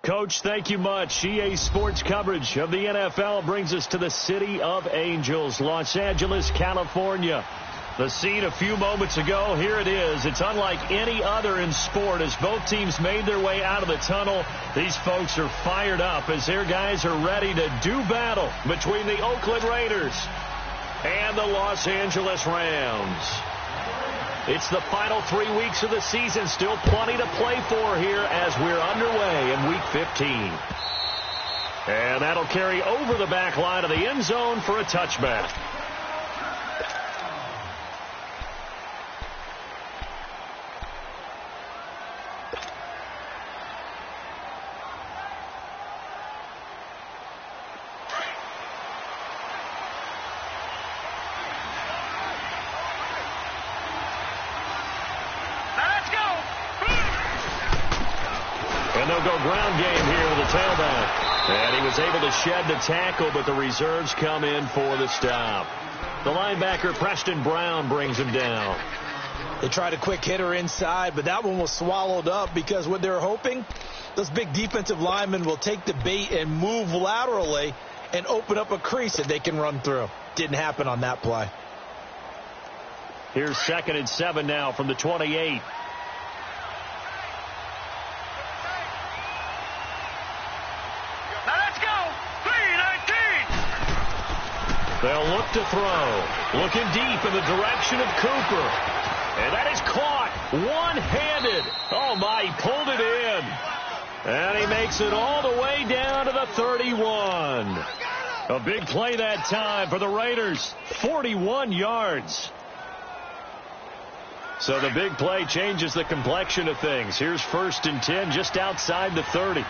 Coach, thank you much. EA Sports coverage of the NFL brings us to the City of Angels, Los Angeles, California. The scene a few moments ago, here it is. It's unlike any other in sport as both teams made their way out of the tunnel. These folks are fired up as their guys are ready to do battle between the Oakland Raiders and the Los Angeles Rams. It's the final 3 weeks of the season. Still plenty to play for here as we're underway in Week 15. And that'll carry over the back line of the end zone for a touchback. And they'll go ground game here with the tailback. And he was able to shed the tackle, but the reserves come in for the stop. The linebacker, Preston Brown, brings him down. They tried a quick hitter inside, but that one was swallowed up because what they're hoping, those big defensive linemen will take the bait and move laterally and open up a crease that they can run through. Didn't happen on that play. Here's 2nd and 7 now from the 28. They'll look to throw. Looking deep in the direction of Cooper. And that is caught one-handed. Oh, my, he pulled it in. And he makes it all the way down to the 31. A big play that time for the Raiders. 41 yards. So the big play changes the complexion of things. Here's 1st and 10 just outside the 30.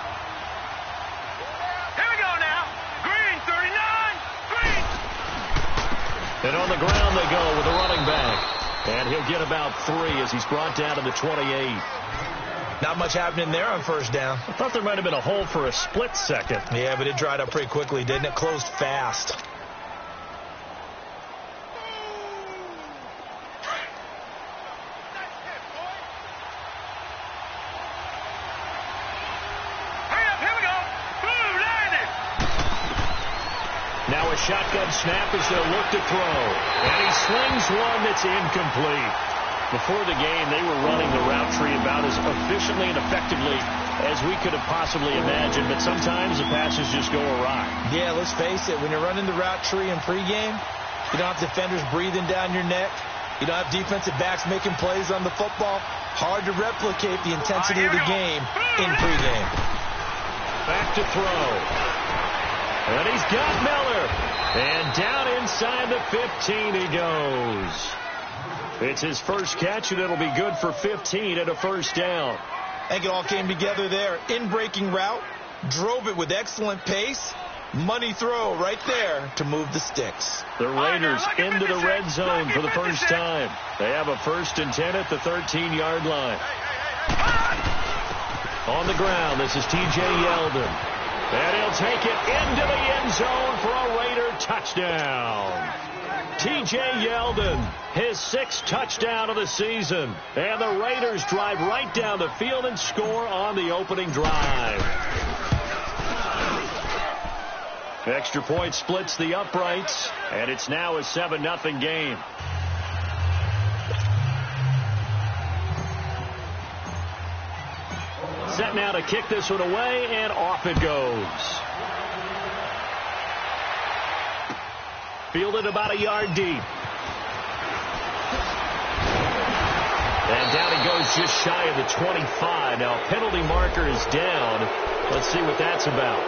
And on the ground they go with the running back. And he'll get about 3 as he's brought down to the 28. Not much happening there on 1st down. I thought there might have been a hole for a split second. Yeah, but it dried up pretty quickly, didn't it? Closed fast. Now a shotgun snap as they'll look to throw. And he slings one that's incomplete. Before the game, they were running the route tree about as efficiently and effectively as we could have possibly imagined. But sometimes the passes just go awry. Yeah, let's face it. When you're running the route tree in pregame, you don't have defenders breathing down your neck. You don't have defensive backs making plays on the football. Hard to replicate the intensity of the game in pregame. Back to throw. And he's got Miller. And down inside the 15 he goes. It's his first catch, and it'll be good for 15 and a 1st down. I think it all came together there. In-breaking route. Drove it with excellent pace. Money throw right there to move the sticks. The Raiders into the red zone for the first time. They have a 1st and 10 at the 13-yard line. On the ground, this is T.J. Yeldon. And he'll take it into the end zone for a Raider touchdown. T.J. Yeldon, his 6th touchdown of the season. And the Raiders drive right down the field and score on the opening drive. Extra point splits the uprights, and it's now a 7-0 game. Set now to kick this one away, and off it goes. Fielded about a yard deep. And down he goes just shy of the 25. Now penalty marker is down. Let's see what that's about.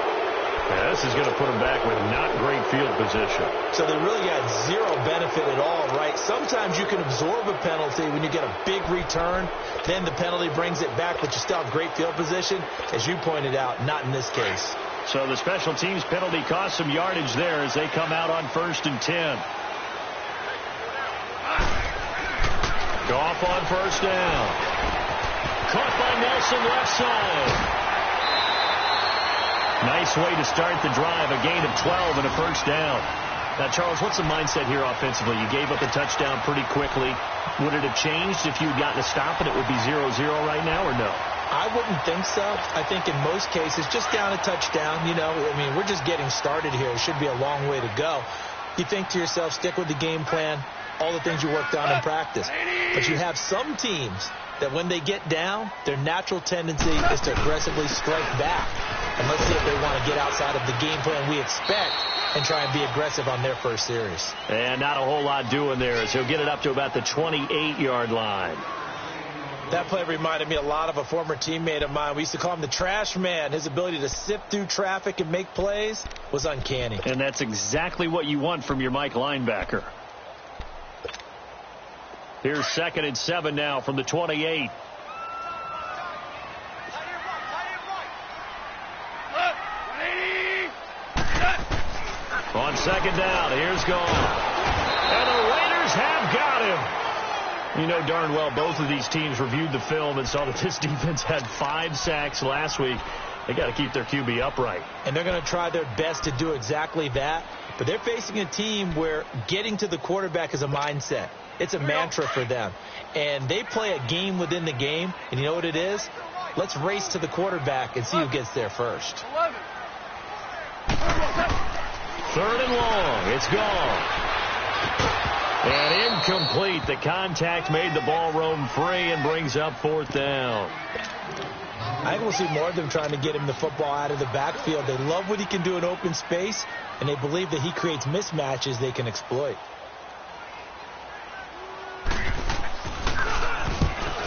Yeah, this is going to put them back with not great field position. So they really got zero benefit at all, right? Sometimes you can absorb a penalty when you get a big return. Then the penalty brings it back, but you still have great field position. As you pointed out, not in this case. So the special teams penalty cost some yardage there as they come out on 1st and 10. Goff on 1st down. Caught by Nelson left side. Nice way to start the drive. A gain of 12 and a 1st down. Now, Charles, what's the mindset here offensively? You gave up a touchdown pretty quickly. Would it have changed if you had gotten a stop and it would be 0-0 right now, or no? I wouldn't think so. I think in most cases, just down a touchdown, we're just getting started here. It should be a long way to go. You think to yourself, stick with the game plan, all the things you worked on in practice. But you have some teams that when they get down, their natural tendency is to aggressively strike back. And let's see if they want to get outside of the game plan we expect and try and be aggressive on their first series. And not a whole lot doing there, as he'll get it up to about the 28-yard line. That play reminded me a lot of a former teammate of mine. We used to call him the trash man. His ability to sift through traffic and make plays was uncanny. And that's exactly what you want from your Mike linebacker. Here's 2nd and 7 now from the 28. On 2nd down, here's gone. And the Raiders have got him. You know darn well both of these teams reviewed the film and saw that this defense had 5 sacks last week. They got to keep their QB upright. And they're going to try their best to do exactly that. But they're facing a team where getting to the quarterback is a mindset. It's a mantra for them. And they play a game within the game. And you know what it is? Let's race to the quarterback and see who gets there first. 3rd and long. It's gone. And incomplete. The contact made the ball roam free and brings up 4th down. I think we'll see more of them trying to get him the football out of the backfield. They love what he can do in open space, and they believe that he creates mismatches they can exploit.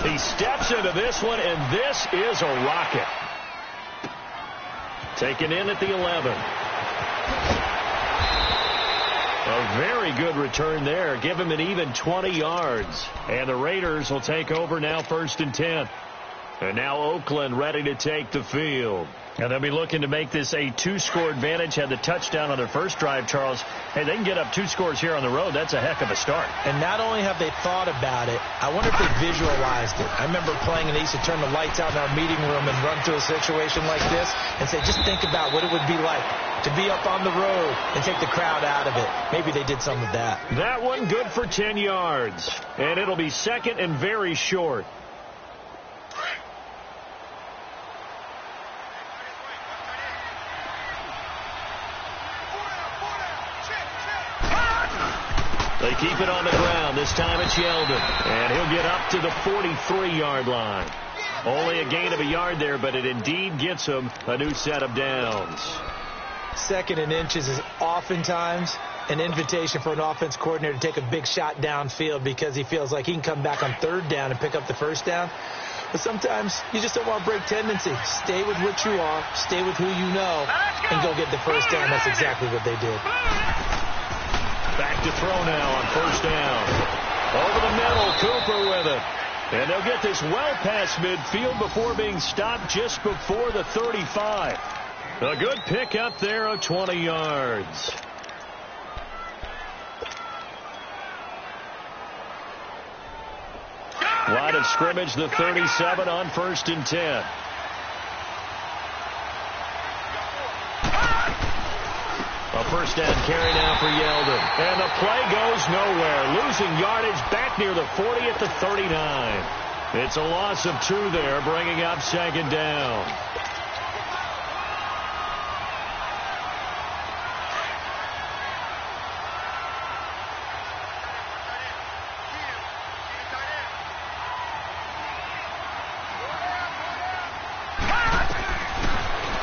He steps into this one, and this is a rocket. Taken in at the 11. A very good return there. Give him an even 20 yards. And the Raiders will take over now 1st and 10. And now Oakland ready to take the field. And they'll be looking to make this a 2-score advantage. Had the touchdown on their first drive, Charles. Hey, they can get up 2 scores here on the road. That's a heck of a start. And not only have they thought about it, I wonder if they visualized it. I remember playing and they used to turn the lights out in our meeting room and run through a situation like this and say, just think about what it would be like to be up on the road and take the crowd out of it. Maybe they did some of that. That one good for 10 yards. And it'll be 2nd and very short. They keep it on the ground. This time it's Yeldon. And he'll get up to the 43-yard line. Only a gain of a yard there, but it indeed gets him a new set of downs. 2nd and inches is oftentimes an invitation for an offense coordinator to take a big shot downfield because he feels like he can come back on 3rd down and pick up the 1st down. But sometimes you just don't want to break tendency. Stay with what you are, stay with who you know, and go get the 1st down. That's exactly what they did. Back to throw now on 1st down. Over the middle, Cooper with it. And they'll get this well past midfield before being stopped just before the 35. A good pickup there of 20 yards. Line of scrimmage, the 37 on 1st and 10. A 1st down carry now for Yeldon. And the play goes nowhere. Losing yardage back near the 40 at the 39. It's a loss of 2 there, bringing up 2nd down.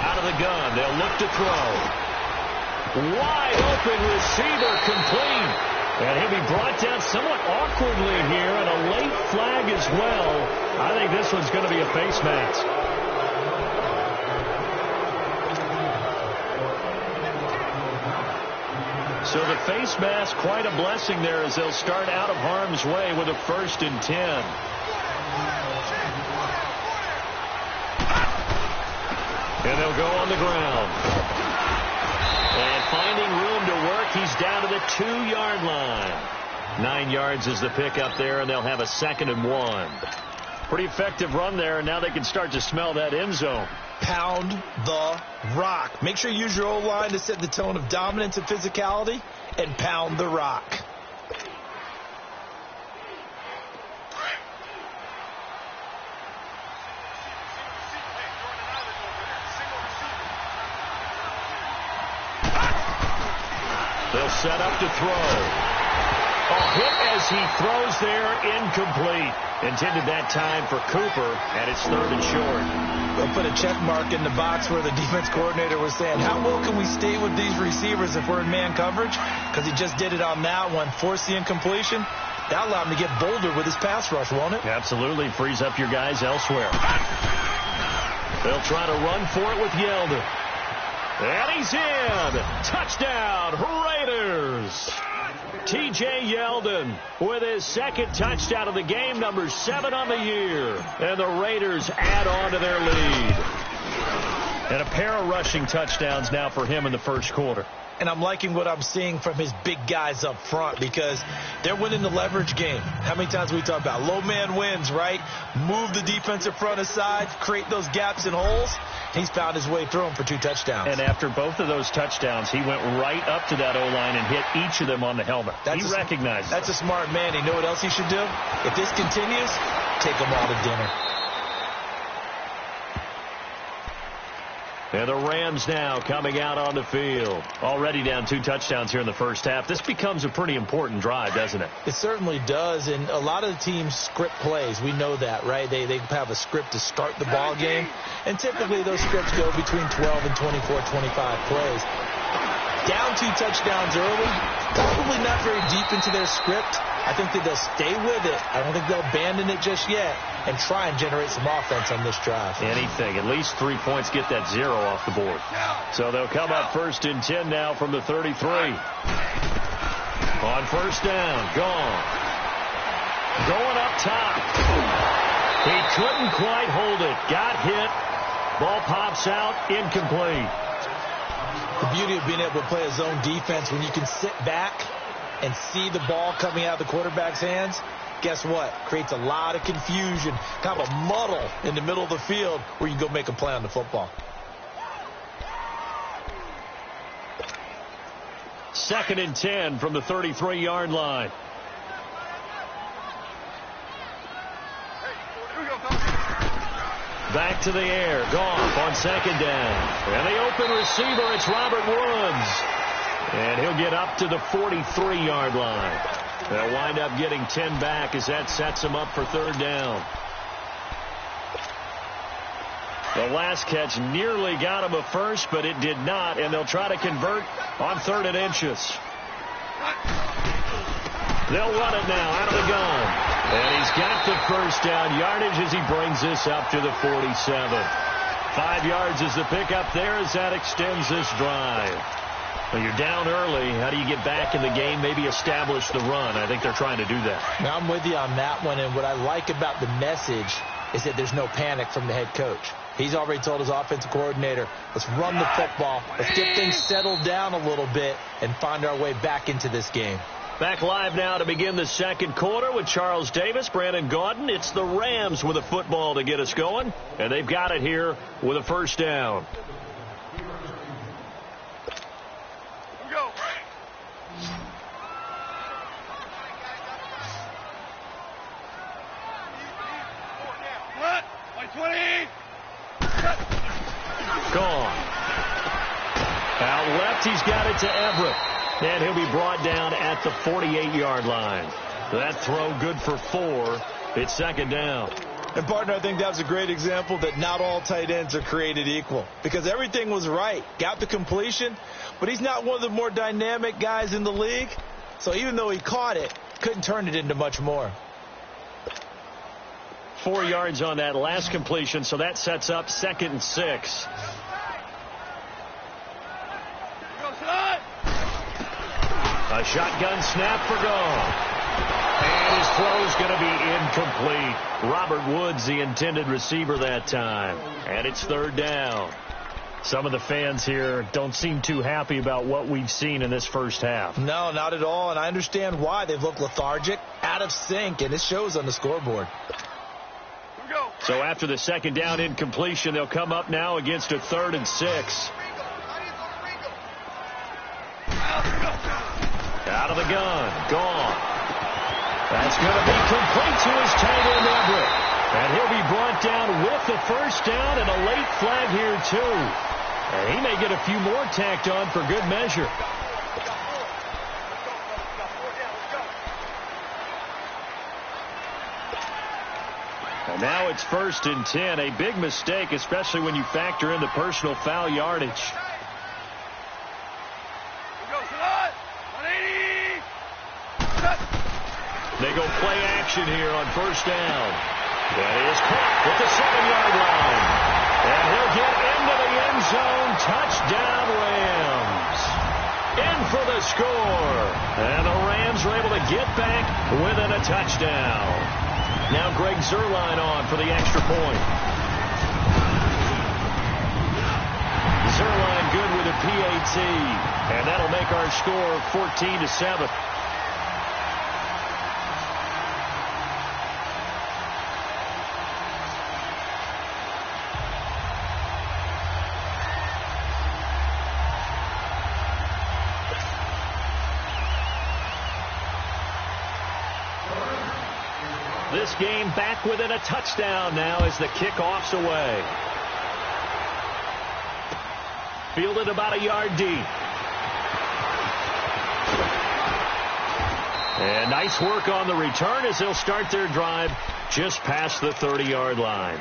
Out of the gun, they'll look to throw. Wide open receiver complete. And he'll be brought down somewhat awkwardly here, and a late flag as well. I think this one's going to be a face mask. So the face mask, quite a blessing there as they'll start out of harm's way with a 1st and 10. And they'll go on the ground. And finding room to work, he's down to the 2-yard line. 9 yards is the pickup there, and they'll have a 2nd and 1. Pretty effective run there, and now they can start to smell that end zone. Pound the rock. Make sure you use your O-line to set the tone of dominance and physicality, and pound the rock. They'll set up to throw. A hit as he throws there, incomplete. Intended that time for Cooper, and it's 3rd and short. They'll put a check mark in the box where the defense coordinator was saying, how well can we stay with these receivers if we're in man coverage? Because he just did it on that one, forced the incompletion. That allowed him to get bolder with his pass rush, won't it? Absolutely. Frees up your guys elsewhere. They'll try to run for it with Yeldon. And he's in. Touchdown, Raiders. T.J. Yeldon with his 2nd touchdown of the game, number 7 on the year. And the Raiders add on to their lead. And a pair of rushing touchdowns now for him in the first quarter. And I'm liking what I'm seeing from his big guys up front because they're winning the leverage game. How many times we talk about low man wins, right? Move the defensive front aside, create those gaps and holes. He's found his way through them for 2 touchdowns. And after both of those touchdowns, he went right up to that O-line and hit each of them on the helmet. He recognized That's a smart man. You know what else he should do? If this continues, take them all to dinner. And the Rams now coming out on the field. Already down 2 touchdowns here in the first half. This becomes a pretty important drive, doesn't it? It certainly does, and a lot of the teams script plays. We know that, right? They have a script to start the ball game, and typically those scripts go between 12 and 24, 25 plays. Down 2 touchdowns early, probably not very deep into their script. I think that they'll stay with it. I don't think they'll abandon it just yet and try and generate some offense on this drive. Anything. At least 3 points, get that 0 off the board. So they'll come up 1st and 10 now from the 33. On 1st down, gone. Going up top. He couldn't quite hold it. Got hit. Ball pops out. Incomplete. The beauty of being able to play a zone defense when you can sit back and see the ball coming out of the quarterback's hands, guess what? Creates a lot of confusion, kind of a muddle in the middle of the field where you can go make a play on the football. 2nd and 10 from the 33-yard line. Back to the air. Goff on 2nd down. And the open receiver, it's Robert Woods. And he'll get up to the 43-yard line. They'll wind up getting 10 back as that sets him up for 3rd down. The last catch nearly got him a first, but it did not, and they'll try to convert on 3rd and inches. They'll run it now out of the gun. And he's got the 1st down yardage as he brings this up to the 47. 5 yards is the pickup there as that extends this drive. Well, you're down early. How do you get back in the game, maybe establish the run? I think they're trying to do that. Now, I'm with you on that one, and what I like about the message is that there's no panic from the head coach. He's already told his offensive coordinator, let's run the football, let's get things settled down a little bit and find our way back into this game. Back live now to begin the 2nd quarter with Charles Davis, Brandon Gaudin. It's the Rams with a football to get us going, and they've got it here with a 1st down. Gone. Out left, he's got it to Everett. And he'll be brought down at the 48-yard line. That throw good for 4. It's 2nd down. And, partner, I think that was a great example that not all tight ends are created equal. Because everything was right. Got the completion, but he's not one of the more dynamic guys in the league. So even though he caught it, couldn't turn it into much more. 4 yards on that last completion, so that sets up 2nd and 6. A shotgun snap for Goff. And his throw's going to be incomplete. Robert Woods, the intended receiver that time. And it's 3rd down. Some of the fans here don't seem too happy about what we've seen in this first half. No, not at all. And I understand why. They've looked lethargic, out of sync, and it shows on the scoreboard. So after the 2nd down incompletion, they'll come up now against a 3rd and 6. the gun. Gone. That's going to be complete to his tight end, Everett. And he'll be brought down with the first down and a late flag here, too. And he may get a few more tacked on for good measure. And now it's 1st and 10. A big mistake, especially when you factor in the personal foul yardage. They go play action here on first down. That is caught at the 7-yard line. And he'll get into the end zone. Touchdown, Rams. In for the score. And the Rams are able to get back within a touchdown. Now Greg Zuerlein on for the extra point. Zuerlein good with a PAT. And that'll make our score 14-7. This game back within a touchdown now as the kickoff's away. Fielded about a yard deep. And nice work on the return as they'll start their drive just past the 30-yard line.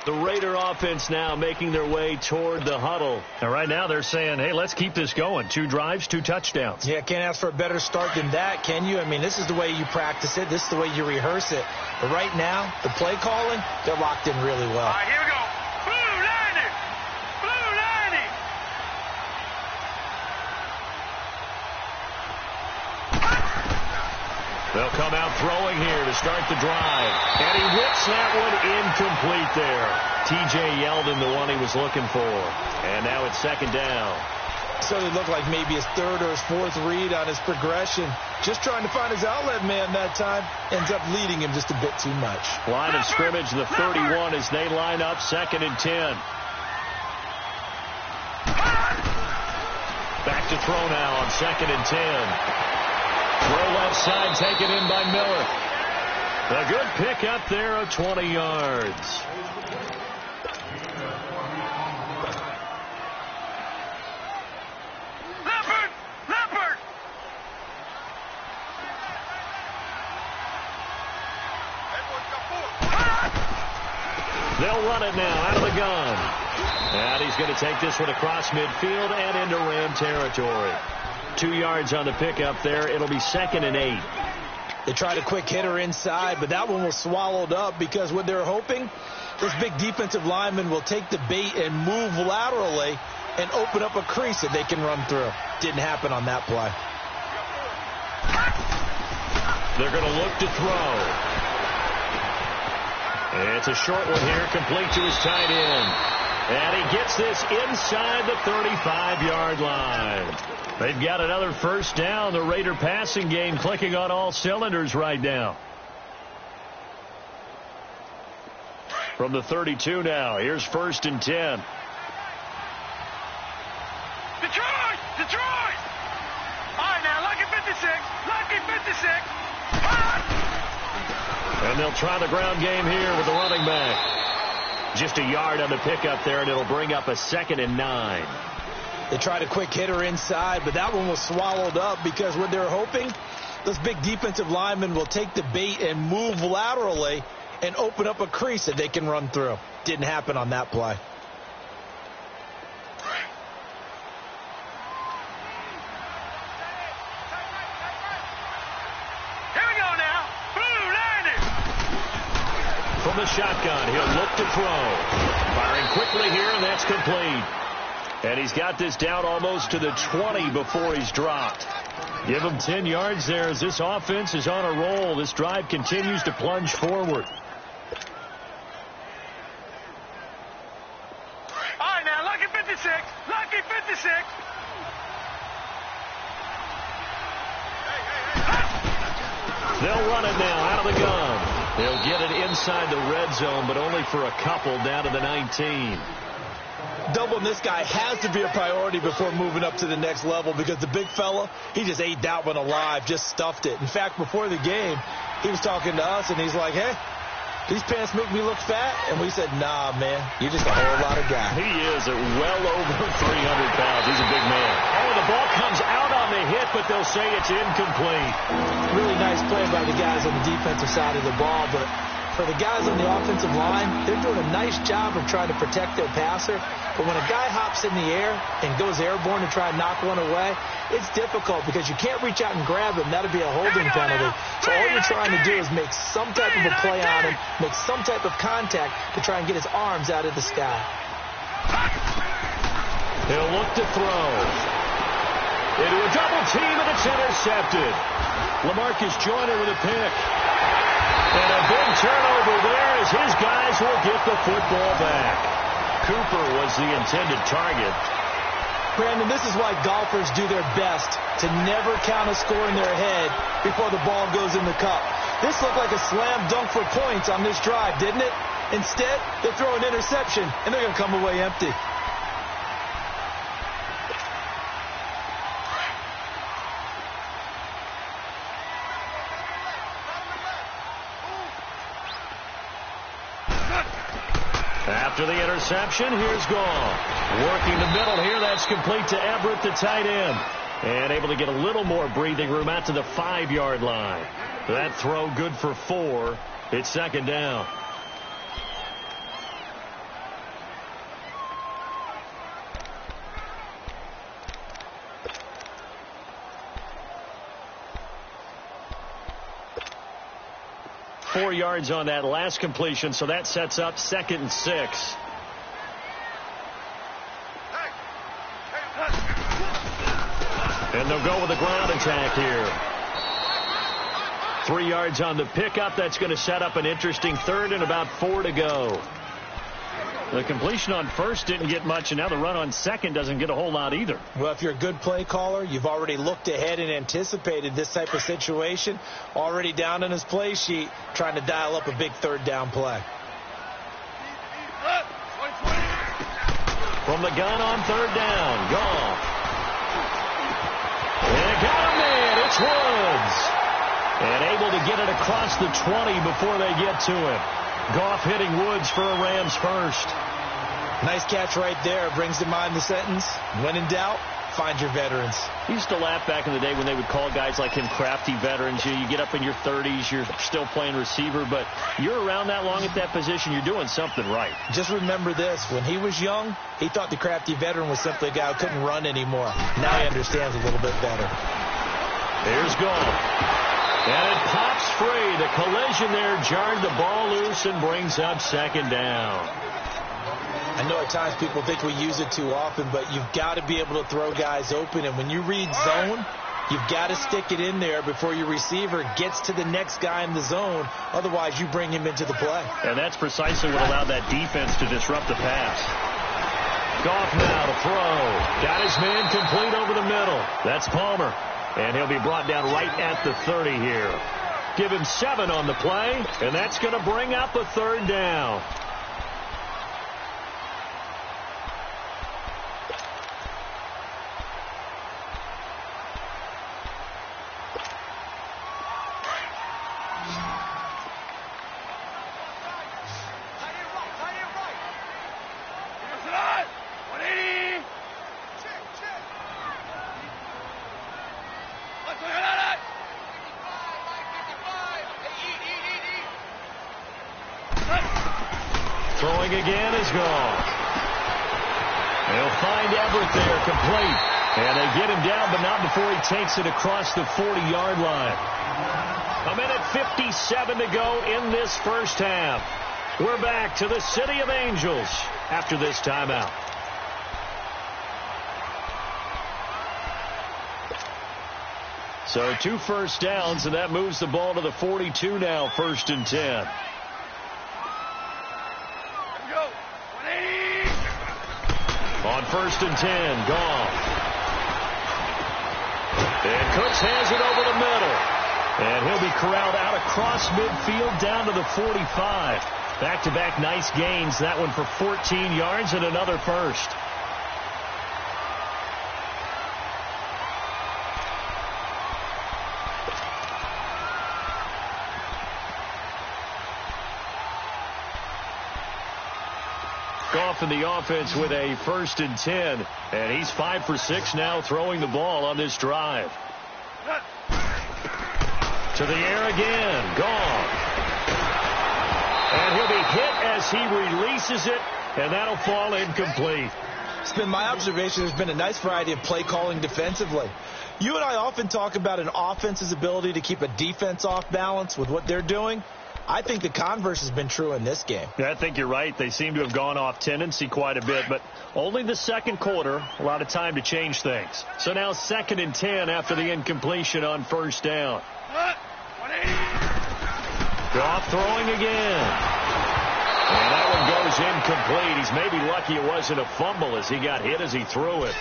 The Raider offense now making their way toward the huddle. And right now they're saying, hey, let's keep this going. 2 drives, 2 touchdowns. Yeah, can't ask for a better start than that, can you? I mean, this is the way you practice it. This is the way you rehearse it. But right now, the play calling, they're locked in really well. All right, here we go. Blue 90. Blue 90. They'll come out throwing here to start the drive. And he whips that one incomplete there. T.J. Yeldon, the one he was looking for. And now it's 2nd down. So it looked like maybe his 3rd or his 4th read on his progression. Just trying to find his outlet man that time. Ends up leading him just a bit too much. Line of scrimmage, the 31 as they line up 2nd and 10. Back to throw now on 2nd and 10. Throw left side, taken in by Miller. A good pickup there of 20 yards. Leopard! They'll run it now out of the gun. And he's going to take this one across midfield and into Ram territory. 2 yards on the pickup there. It'll be 2nd and 8. They tried a quick hitter inside, but that one was swallowed up because what they're hoping, this big defensive lineman will take the bait and move laterally and open up a crease that they can run through. Didn't happen on that play. They're going to look to throw. It's a short one here, complete to his tight end. And he gets this inside the 35-yard line. They've got another first down. The Raider passing game clicking on all cylinders right now. From the 32 now, here's 1st and 10. Detroit! Detroit! All right, now, lucky 56. Lucky 56. And they'll try the ground game here with the running back. Just a yard on the pickup there, and it'll bring up a 2nd and 9. They tried a quick hitter inside, but that one was swallowed up because what they're hoping, this big defensive lineman will take the bait and move laterally and open up a crease that they can run through. Didn't happen on that play. Here we go now. Blue 90. From the shotgun, he'll look to throw. Firing quickly here, and that's complete. And he's got this down almost to the 20 before he's dropped. Give him 10 yards there as this offense is on a roll. This drive continues to plunge forward. All right, now, lucky 56. Lucky 56. They'll run it now out of the gun. They'll get it inside the red zone, but only for a couple down to the 19. Doubling this guy has to be a priority before moving up to the next level, because the big fella, he just ate that one alive, just stuffed it. In fact, before the game, he was talking to us, and he's like, hey, these pants make me look fat? And we said, nah, man, you're just a whole lot of guy. He is at well over 300 pounds. He's a big man. Oh, the ball comes out on the hit, but they'll say it's incomplete. Really nice play by the guys on the defensive side of the ball, but for the guys on the offensive line, they're doing a nice job of trying to protect their passer. But when a guy hops in the air and goes airborne to try and knock one away, it's difficult because you can't reach out and grab him. That'll be a holding penalty. So all you're trying to do is make some type of a play on him, make some type of contact to try and get his arms out of the sky. He'll look to throw. Into a double team, and it's intercepted. LaMarcus Joyner with a pick. And a big turnover there as his guys will get the football back. Cooper was the intended target. Brandon, this is why golfers do their best to never count a score in their head before the ball goes in the cup. This looked like a slam dunk for points on this drive, didn't it? Instead, they throw an interception, and they're going to come away empty. After the interception, here's Goff. Working the middle here, that's complete to Everett, the tight end. And able to get a little more breathing room out to the 5-yard line. That throw good for 4. It's second down. Four yards on that last completion, so that sets up 2nd and 6. And they'll go with a ground attack here. 3 yards on the pickup. That's going to set up an interesting 3rd and about 4 to go. The completion on 1st didn't get much, and now the run on 2nd doesn't get a whole lot either. Well, if you're a good play caller, you've already looked ahead and anticipated this type of situation. Already down in his play sheet, trying to dial up a big 3rd down play. From the gun on 3rd down, Goff. And got him in. It's Woods. And able to get it across the 20 before they get to him. Goff hitting Woods for a Rams first. Nice catch right there. Brings to mind the sentence, when in doubt, find your veterans. I used to laugh back in the day when they would call guys like him crafty veterans. You get up in your 30s, you're still playing receiver, but you're around that long at that position, you're doing something right. Just remember this. When he was young, he thought the crafty veteran was simply a guy who couldn't run anymore. Now he understands a little bit better. Here's Goff. And it pops free. The collision there jarred the ball loose and brings up 2nd down. I know at times people think we use it too often, but you've got to be able to throw guys open. And when you read zone, you've got to stick it in there before your receiver gets to the next guy in the zone. Otherwise, you bring him into the play. And that's precisely what allowed that defense to disrupt the pass. Goff now to throw. Got his man complete over the middle. That's Palmer. And he'll be brought down right at the 30 here. Give him 7 on the play, and that's going to bring up a 3rd down. Throwing again is Goff. They'll find Everett there, complete. And they get him down, but not before he takes it across the 40-yard line. 1:57 to go in this first half. We're back to the City of Angels after this timeout. So 2 first downs, and that moves the ball to the 42 now, 1st and 10. On 1st and 10, Goff. And Cooks has it over the middle. And he'll be corralled out across midfield down to the 45. Back-to-back nice gains. That one for 14 yards and another first. Goff in the offense with a 1st and 10. And he's 5 for 6 now throwing the ball on this drive. To the air again. Goff. And he'll be hit as he releases it. And that'll fall incomplete. It's been my observation there's been a nice variety of play calling defensively. You and I often talk about an offense's ability to keep a defense off balance with what they're doing. I think the converse has been true in this game. Yeah, I think you're right. They seem to have gone off tendency quite a bit, but only the second quarter, a lot of time to change things. So now 2nd and 10 after the incompletion on 1st down. Goff throwing again. And that one goes incomplete. He's maybe lucky it wasn't a fumble as he got hit as he threw it.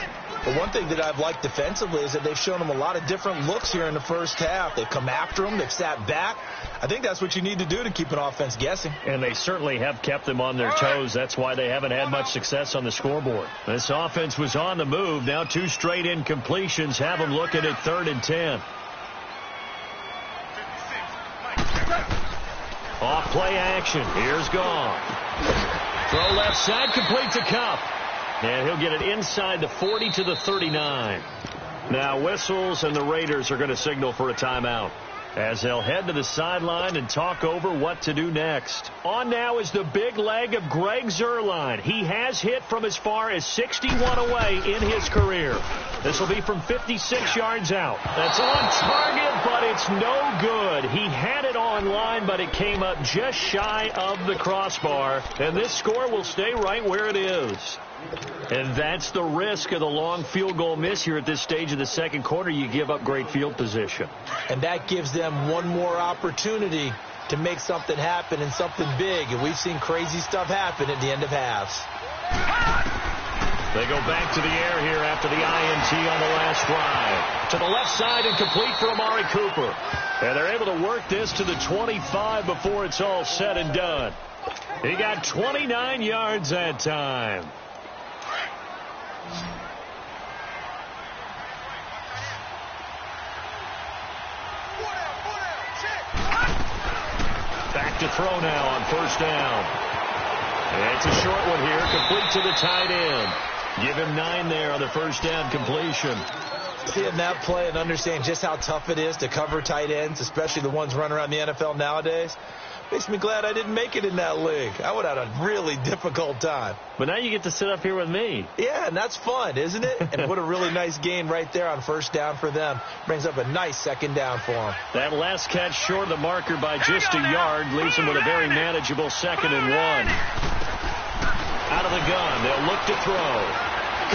The one thing that I've liked defensively is that they've shown him a lot of different looks here in the first half. They've come after him. They've sat back. I think that's what you need to do to keep an offense guessing. And they certainly have kept them on their toes. That's why they haven't had much success on the scoreboard. This offense was on the move. Now 2 straight incompletions have them looking at 3rd and 10. Off play action. Here's Goff. Throw left side, complete to Kupp. And he'll get it inside the 40 to the 39. Now whistles, and the Raiders are going to signal for a timeout as they'll head to the sideline and talk over what to do next. On now is the big leg of Greg Zuerlein. He has hit from as far as 61 away in his career. This will be from 56 yards out. That's on target, but it's no good. He had it on line, but it came up just shy of the crossbar. And this score will stay right where it is. And that's the risk of the long field goal miss here at this stage of the second quarter. You give up great field position. And that gives them one more opportunity to make something happen and something big. And we've seen crazy stuff happen at the end of halves. They go back to the air here after the INT on the last drive. To the left side and complete for Amari Cooper. And they're able to work this to the 25 before it's all said and done. He got 29 yards that time. Back to throw now on 1st down. And it's a short one here, complete to the tight end. Give him 9 there on the 1st down completion. Seeing that play and understanding just how tough it is to cover tight ends, especially the ones running around the NFL nowadays, makes me glad I didn't make it in that league. I would have had a really difficult time. But now you get to sit up here with me. Yeah, and that's fun, isn't it? And what a really nice gain right there on 1st down for them. Brings up a nice 2nd down for them. That last catch short of the marker by just a yard leaves them with a very manageable 2nd and 1. Out of the gun, they'll look to throw.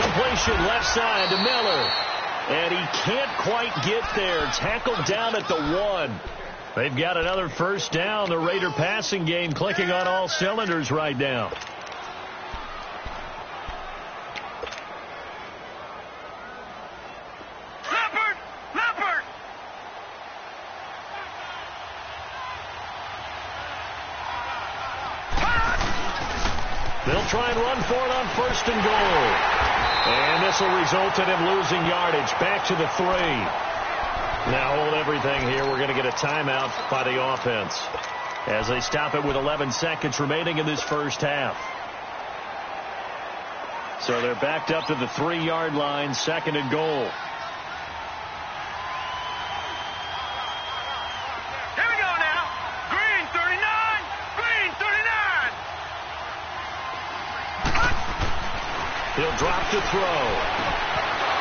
Completion left side to Miller. And he can't quite get there. Tackled down at the 1. They've got another 1st down. The Raider passing game clicking on all cylinders right now. Leopard! They'll try and run for it on 1st and goal. And this will result in him losing yardage. Back to the 3. Now hold everything here. We're going to get a timeout by the offense as they stop it with 11 seconds remaining in this first half. So they're backed up to the 3-yard line, 2nd and goal. Here we go now. Green 39. Green 39. He'll drop to throw.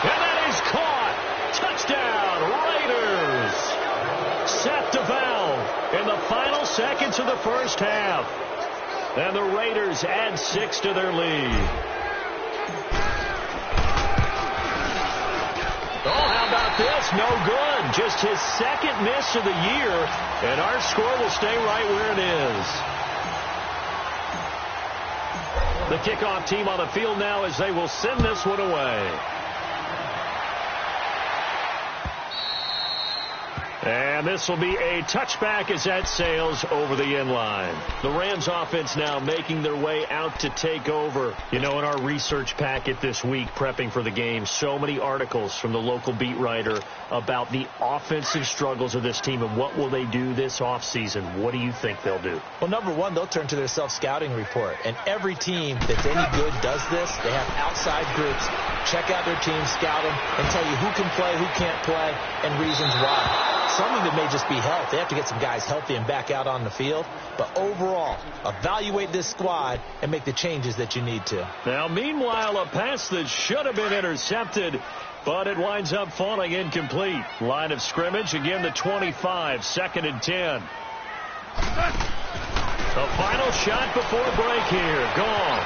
And that is caught. Touchdown, Raiders. Set to valve in the final seconds of the first half. And the Raiders add 6 to their lead. Oh, how about this? No good. Just his 2nd miss of the year. And our score will stay right where it is. The kickoff team on the field now as they will send this one away. And this will be a touchback as that sails over the end line. The Rams offense now making their way out to take over. You know, in our research packet this week, prepping for the game, so many articles from the local beat writer about the offensive struggles of this team and what will they do this offseason. What do you think they'll do? Well, number one, they'll turn to their self-scouting report. And every team that's any good does this. They have outside groups, check out their team, scout them, and tell you who can play, who can't play, and reasons why. Some of it may just be health. They have to get some guys healthy and back out on the field. But overall, evaluate this squad and make the changes that you need to. Now, meanwhile, a pass that should have been intercepted, but it winds up falling incomplete. Line of scrimmage, again the 25, 2nd and 10. The final shot before break here. Gone.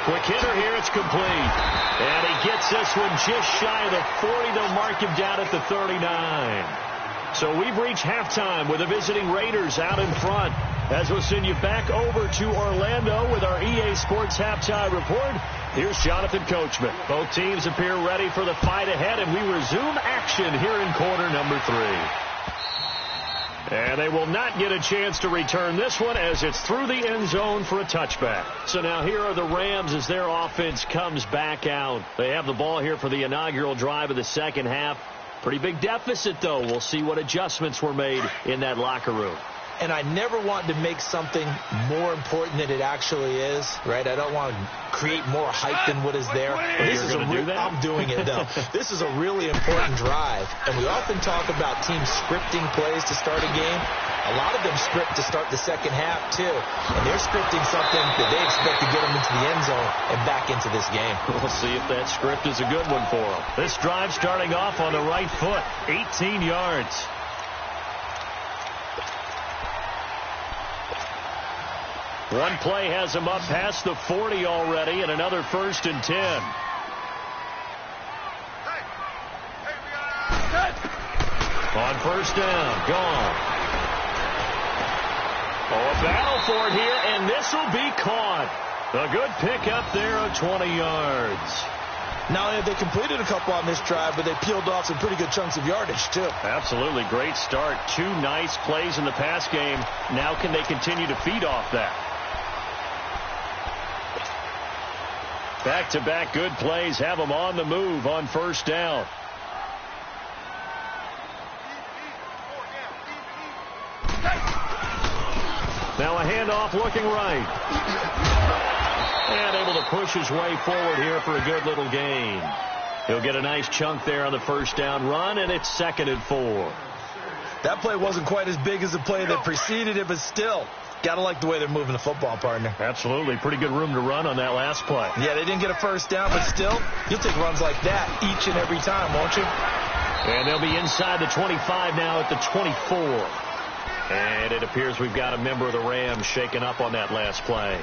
Quick hitter here. It's complete. And he gets this one just shy of the 40. They'll mark him down at the 39. So we've reached halftime with the visiting Raiders out in front. As we'll send you back over to Orlando with our EA Sports Halftime Report, here's Jonathan Coachman. Both teams appear ready for the fight ahead, and we resume action here in quarter number 3. And they will not get a chance to return this one as it's through the end zone for a touchback. So now here are the Rams as their offense comes back out. They have the ball here for the inaugural drive of the second half. Pretty big deficit, though. We'll see what adjustments were made in that locker room. And I never want to make something more important than it actually is, right? I don't want to create more hype than what is there. You're going to do that? I'm doing it, though. This is a really important drive. And we often talk about teams scripting plays to start a game. A lot of them script to start the second half, too. And they're scripting something that they expect to get them into the end zone and back into this game. We'll see if that script is a good one for them. This drive starting off on the right foot, 18 yards. One play has him up past the 40 already, and another 1st and 10. On 1st down, gone. Oh, a battle for it here, and this will be caught. A good pickup there of 20 yards. Now, they completed a couple on this drive, but they peeled off some pretty good chunks of yardage, too. Absolutely. Great start. 2 nice plays in the pass game. Now can they continue to feed off that? Back-to-back good plays have them on the move on 1st down. Now a handoff looking right. And able to push his way forward here for a good little gain. He'll get a nice chunk there on the 1st down run, and it's 2nd and 4. That play wasn't quite as big as the play that preceded it, but still, got to like the way they're moving the football, partner. Absolutely. Pretty good room to run on that last play. Yeah, they didn't get a 1st down, but still, you'll take runs like that each and every time, won't you? And they'll be inside the 25 now at the 24. And it appears we've got a member of the Rams shaken up on that last play.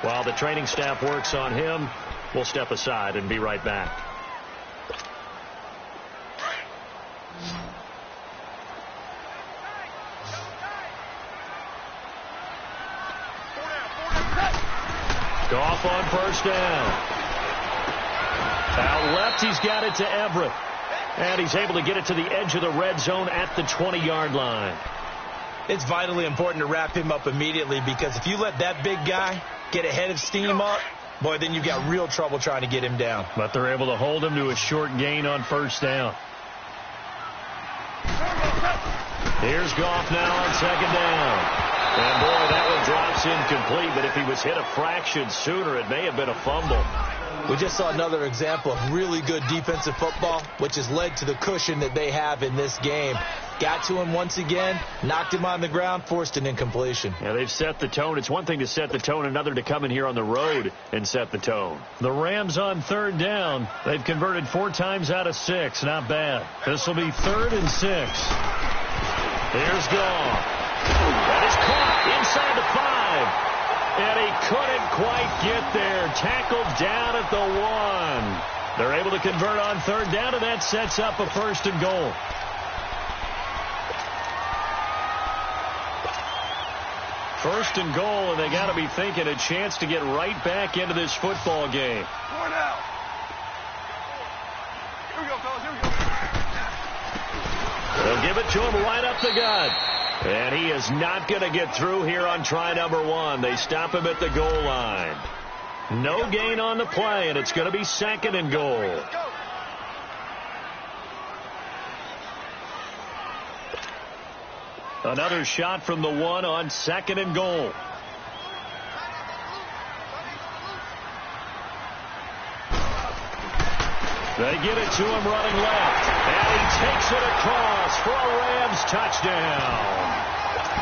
While the training staff works on him, we'll step aside and be right back. Goff on 1st down. Out left, he's got it to Everett. And he's able to get it to the edge of the red zone at the 20-yard line. It's vitally important to wrap him up immediately, because if you let that big guy get ahead of steam up, boy, then you've got real trouble trying to get him down. But they're able to hold him to a short gain on 1st down. Here's Goff now on 2nd down. And, boy, that one drops incomplete, but if he was hit a fraction sooner, it may have been a fumble. We just saw another example of really good defensive football, which has led to the cushion that they have in this game. Got to him once again, knocked him on the ground, forced an incompletion. Yeah, they've set the tone. It's one thing to set the tone, another to come in here on the road and set the tone. The Rams on 3rd down. They've converted 4 times out of 6. Not bad. This will be 3rd and 6. Here's Goff. That is caught inside the 5. And he couldn't quite get there. Tackled down at the 1. They're able to convert on 3rd down, and that sets up a 1st and goal. First and goal, and they got to be thinking a chance to get right back into this football game. Four now. Here we go, fellas. Here we go. They'll get give it to him right up the gut. And he is not going to get through here on try number 1. They stop him at the goal line. No gain on the play, and it's going to be 2nd and goal. Another shot from the 1 on 2nd and goal. They get it to him running left, and he takes it across for a Rams touchdown.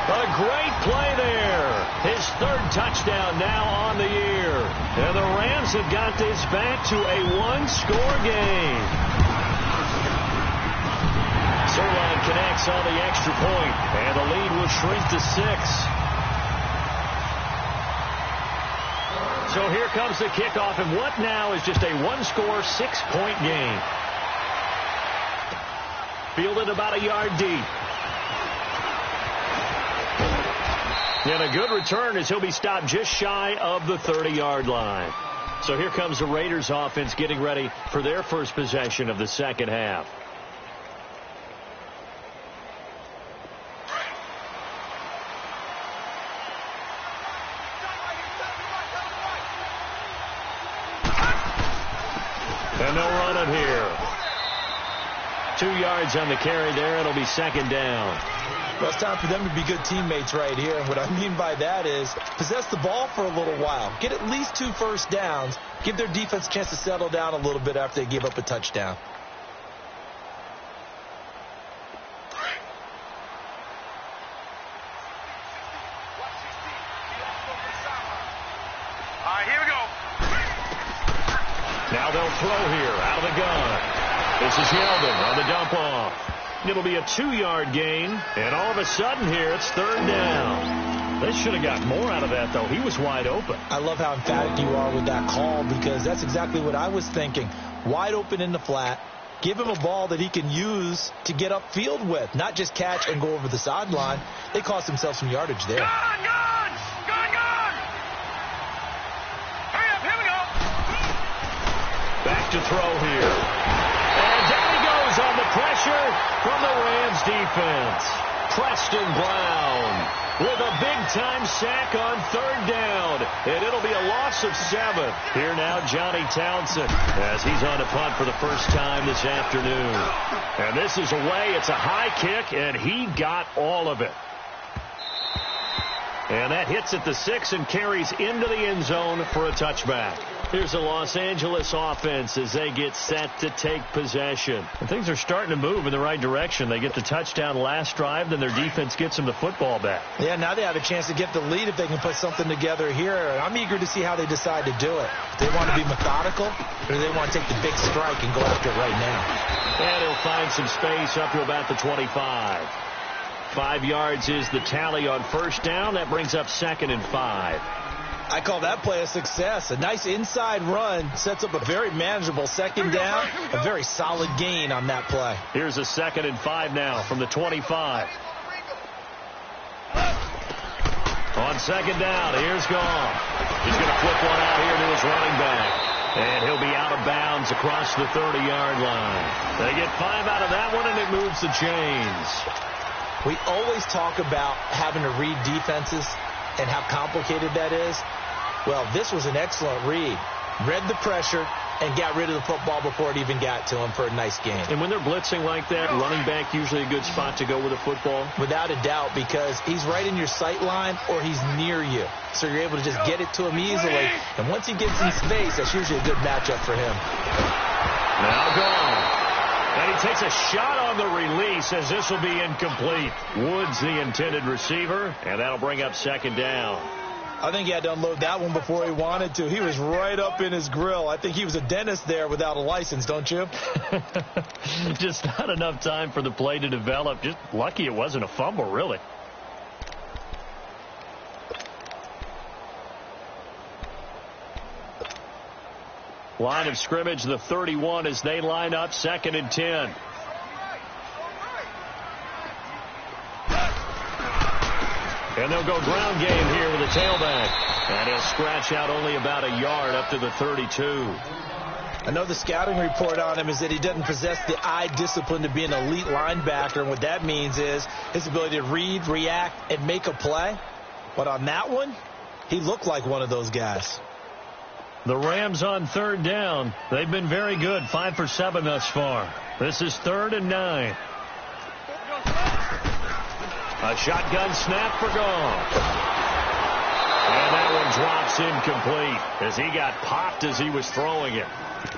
A great play there. His 3rd touchdown now on the year. And the Rams have got this back to a 1-score game. Sirline connects on the extra point, and the lead will shrink to 6. So here comes the kickoff, and what now is just a 1-score, 6-point game. Fielded about a yard deep. And a good return as he'll be stopped just shy of the 30-yard line. So here comes the Raiders offense getting ready for their first possession of the second half. And they'll run it here. 2 yards on the carry there. It'll be 2nd down. Well, it's time for them to be good teammates right here. And what I mean by that is possess the ball for a little while. Get at least 2 first downs. Give their defense a chance to settle down a little bit after they give up a touchdown. All right, here we go. Now they'll throw here out of the gun. This is Yeldon on the dump off. It'll be a 2-yard gain, and all of a sudden here it's 3rd down. They should have got more out of that, though. He was wide open. I love how emphatic you are with that call, because that's exactly what I was thinking. Wide open in the flat. Give him a ball that he can use to get upfield with, not just catch and go over the sideline. They cost themselves some yardage there. Gone! Hurry up, here we go. Back to throw here. And down he goes on the pressure from the Rams defense. Preston Brown with a big-time sack on 3rd down. And it'll be a loss of 7. Here now, Johnny Townsend, as he's on a punt for the first time this afternoon. And this is away. It's a high kick, and he got all of it. And that hits at the 6 and carries into the end zone for a touchback. Here's the Los Angeles offense as they get set to take possession. And things are starting to move in the right direction. They get the touchdown last drive, then their defense gets them the football back. Yeah, now they have a chance to get the lead if they can put something together here. I'm eager to see how they decide to do it. Do they want to be methodical, or do they want to take the big strike and go after it right now? And he'll find some space up to about the 25. 5 yards is the tally on 1st down. That brings up 2nd and 5. I call that play a success. A nice inside run sets up a very manageable 2nd down. A very solid gain on that play. Here's a 2nd and 5 now from the 25. On 2nd down, here's Goff. He's going to flip one out here to his running back. And he'll be out of bounds across the 30-yard line. They get 5 out of that one, and it moves the chains. We always talk about having to read defenses and how complicated that is. Well, this was an excellent read. Read the pressure and got rid of the football before it even got to him for a nice gain. And when they're blitzing like that, running back usually a good spot to go with a football? Without a doubt, because he's right in your sight line or he's near you. So you're able to just get it to him easily. And once he gets in space, that's usually a good matchup for him. Now gone. And he takes a shot on the release as this will be incomplete. Woods the intended receiver, and that'll bring up 2nd down. I think he had to unload that one before he wanted to. He was right up in his grill. I think he was a dentist there without a license, don't you? Just not enough time for the play to develop. Just lucky it wasn't a fumble, really. Line of scrimmage, the 31 as they line up, 2nd and 10. And they'll go ground game here with a tailback. And he'll scratch out only about a yard up to the 32. I know the scouting report on him is that he doesn't possess the eye discipline to be an elite linebacker, and what that means is his ability to read, react, and make a play. But on that one, he looked like one of those guys. The Rams on third down. They've been very good, 5 for 7 thus far. This is 3rd and 9. A shotgun snap for Gone. And that one drops incomplete as he got popped as he was throwing it.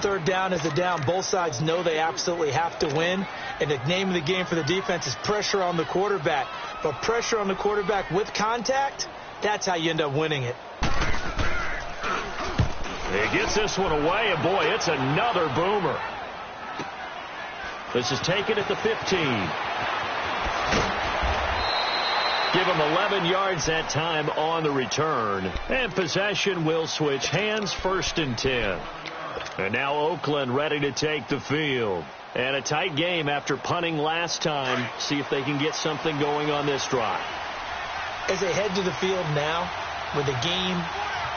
Third down is a down. Both sides know they absolutely have to win. And the name of the game for the defense is pressure on the quarterback. But pressure on the quarterback with contact, that's how you end up winning it. He gets this one away, and boy, it's another boomer. This is taken at the 15. Give him 11 yards that time on the return. And possession will switch hands, 1st and 10. And now Oakland ready to take the field. And a tight game after punting last time. See if they can get something going on this drive. As they head to the field now, with the game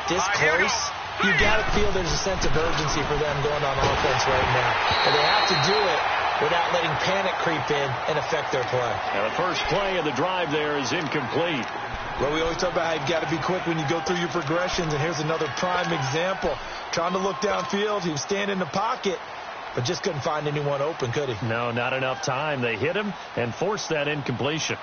this close, you got to feel there's a sense of urgency for them going on offense right now. But they have to do it without letting panic creep in and affect their play. And the first play of the drive there is incomplete. Well, we always talk about how you've got to be quick when you go through your progressions, and here's another prime example. Trying to look downfield, he was standing in the pocket, but just couldn't find anyone open, could he? No, not enough time. They hit him and forced that incompletion.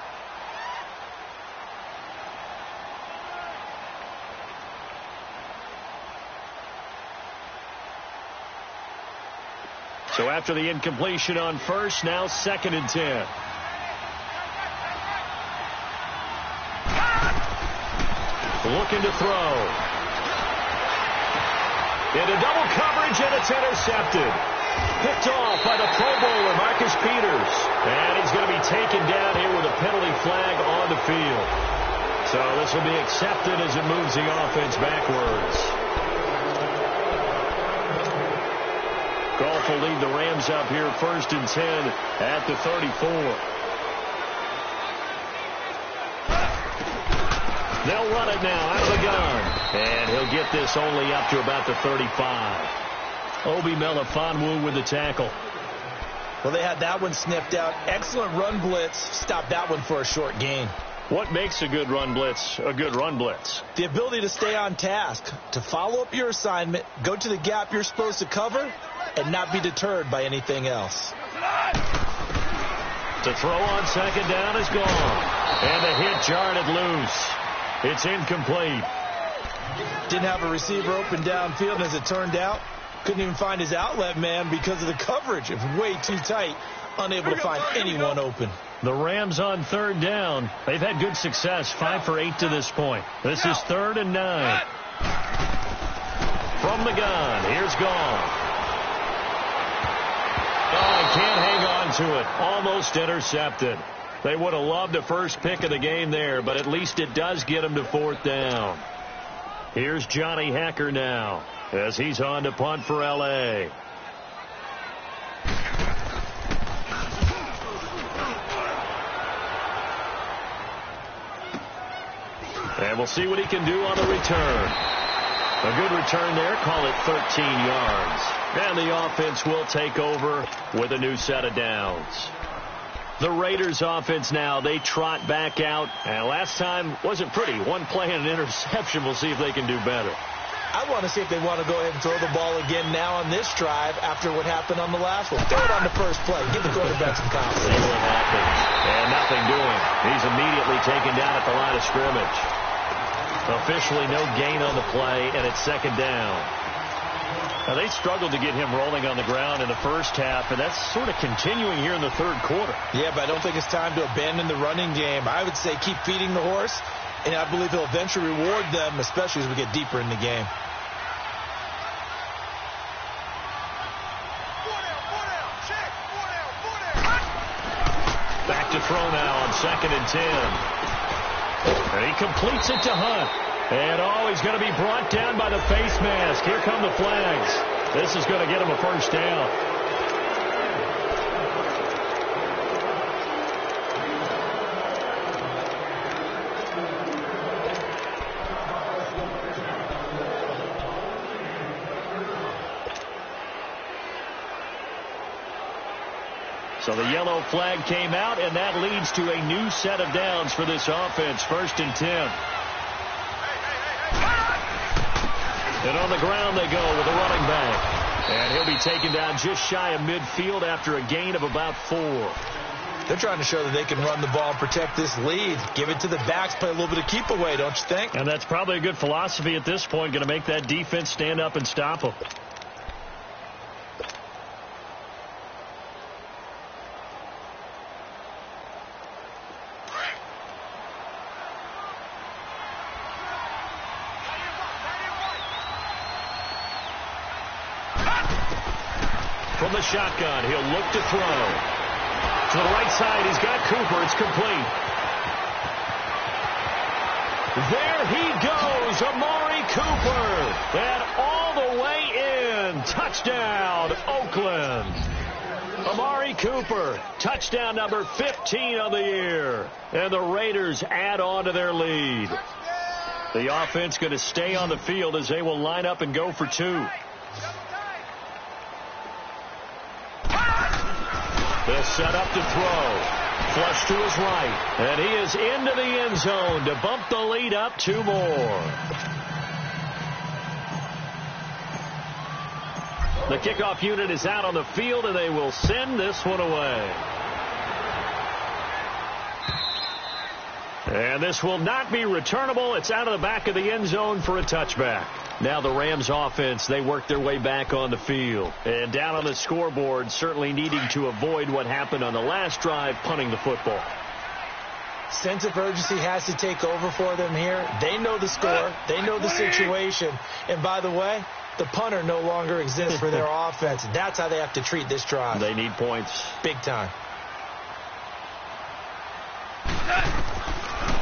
So after the incompletion on first, now 2nd and 10. Looking to throw. Into double coverage, and it's intercepted. Picked off by the Pro Bowler, Marcus Peters. And he's going to be taken down here with a penalty flag on the field. So this will be accepted as it moves the offense backwards. Goff will lead the Rams up here 1st and 10 at the 34. They'll run it now out of the gun. And he'll get this only up to about the 35. Obi Melifonwu with the tackle. Well, they had that one sniffed out. Excellent run blitz. Stopped that one for a short gain. What makes a good run blitz a good run blitz? The ability to stay on task, to follow up your assignment, go to the gap you're supposed to cover, and not be deterred by anything else. To throw on 2nd down is gone. And the hit jarred it loose. It's incomplete. Didn't have a receiver open downfield, and as it turned out, couldn't even find his outlet man because of the coverage. It was way too tight, unable to find anyone open. The Rams on 3rd down. They've had good success, 5 for 8 to this point. This is 3rd and 9. From the gun, here's Gone. Oh, he can't hang on to it. Almost intercepted. They would have loved the first pick of the game there, but at least it does get him to 4th down. Here's Johnny Hacker now as he's on to punt for L.A. And we'll see what he can do on the return. A good return there. Call it 13 yards. And the offense will take over with a new set of downs. The Raiders offense now, they trot back out. And last time wasn't pretty. One play and an interception. We'll see if they can do better. I want to see if they want to go ahead and throw the ball again now on this drive after what happened on the last one. Throw it on the first play. Give the quarterback some confidence. See what happens. And nothing doing. He's immediately taken down at the line of scrimmage. Officially no gain on the play, and it's 2nd down. Now, they struggled to get him rolling on the ground in the first half, and that's sort of continuing here in the 3rd quarter. Yeah, but I don't think it's time to abandon the running game. I would say keep feeding the horse, and I believe he'll eventually reward them, especially as we get deeper in the game. Back to throw now on 2nd and 10. And he completes it to Hunt. And, he's going to be brought down by the face mask. Here come the flags. This is going to get him a 1st down. So the yellow flag came out, and that leads to a new set of downs for this offense. 1st and 10. And on the ground they go with the running back. And he'll be taken down just shy of midfield after a gain of about 4. They're trying to show that they can run the ball and protect this lead. Give it to the backs, play a little bit of keep away, don't you think? And that's probably a good philosophy at this point, going to make that defense stand up and stop them. From the shotgun, he'll look to throw. To the right side, he's got Cooper. It's complete. There he goes, Amari Cooper. And all the way in. Touchdown, Oakland. Amari Cooper, touchdown number 15 of the year. And the Raiders add on to their lead. The offense going to stay on the field as they will line up and go for 2. They'll set up to throw. Flush to his right. And he is into the end zone to bump the lead up 2 more. The kickoff unit is out on the field, and they will send this one away. And this will not be returnable. It's out of the back of the end zone for a touchback. Now the Rams offense, they work their way back on the field. And down on the scoreboard, certainly needing to avoid what happened on the last drive, punting the football. Sense of urgency has to take over for them here. They know the score. They know the situation. And by the way, the punter no longer exists for their offense. That's how they have to treat this drive. They need points. Big time.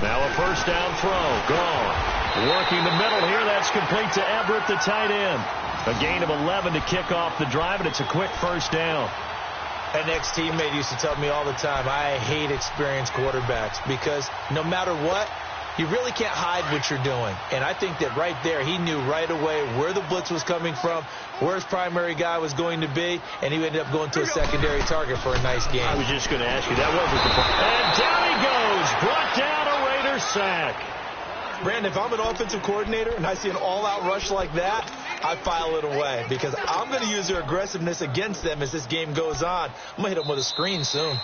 Now a first down throw. Gone. Working the middle here. That's complete to Everett, the tight end. A gain of 11 to kick off the drive, and it's a quick first down. An ex-teammate used to tell me all the time, I hate experienced quarterbacks because no matter what, you really can't hide what you're doing. And I think that right there, he knew right away where the blitz was coming from, where his primary guy was going to be, and he ended up going to a secondary target for a nice game. I was just going to ask you, that wasn't the point. And down he goes, brought down a Raider sack. Brandon, if I'm an offensive coordinator and I see an all-out rush like that, I file it away because I'm going to use their aggressiveness against them as this game goes on. I'm going to hit them with a screen soon.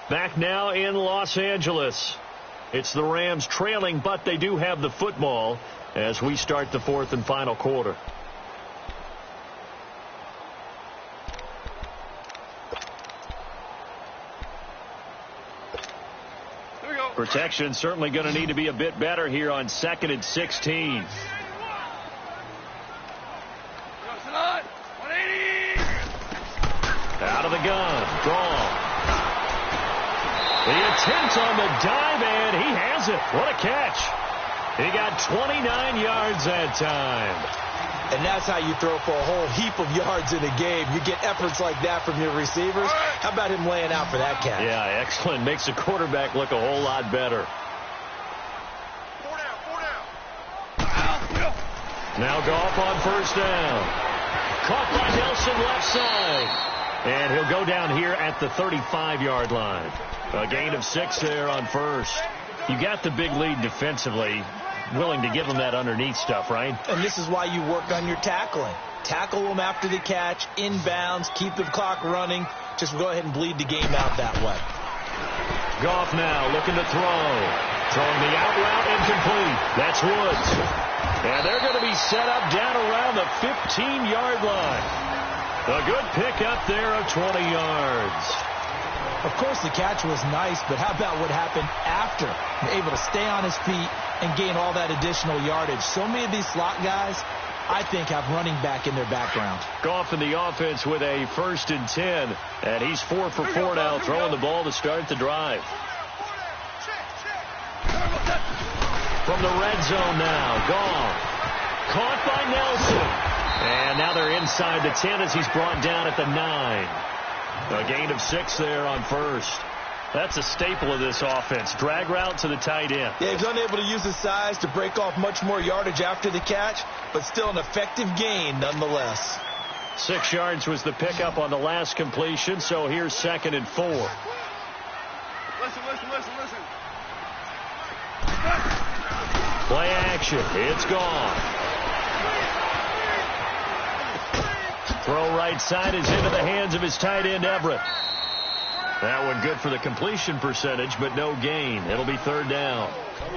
Back now in Los Angeles. It's the Rams trailing, but they do have the football as we start the 4th and final quarter. Protection certainly going to need to be a bit better here on 2nd and 16. Out of the gun. Draw. The attempt on the dive, and he has it. What a catch. He got 29 yards that time. And that's how you throw for a whole heap of yards in a game. You get efforts like that from your receivers. How about him laying out for that catch? Yeah, excellent. Makes the quarterback look a whole lot better. 4 down. Now Goff on first down. Caught by Nelson left side. And he'll go down here at the 35-yard line. A gain of 6 there on first. You got the big lead defensively. Willing to give them that underneath stuff, right? And this is why you work on your tackling. Tackle them after the catch, inbounds, keep the clock running. Just go ahead and bleed the game out that way. Goff now looking to throw. Throwing the out route incomplete. That's Woods. And they're going to be set up down around the 15-yard line. A good pickup there of 20 yards. Of course, the catch was nice, but how about what happened after? Able to stay on his feet and gain all that additional yardage. So many of these slot guys, I think, have running back in their background. Goff in the offense with a 1st and 10, and he's 4 for 4 now, throwing the ball to start the drive. From the red zone now, Goff. Caught by Nelson. And now they're inside the 10 as he's brought down at the 9. A gain of 6 there on first. That's a staple of this offense. Drag route to the tight end. Yeah, he's unable to use his size to break off much more yardage after the catch, but still an effective gain nonetheless. 6 yards was the pickup on the last completion, so here's 2nd and 4. Listen. Play action. It's gone. Throw right side is into the hands of his tight end, Everett. That one good for the completion percentage, but no gain. It'll be 3rd down.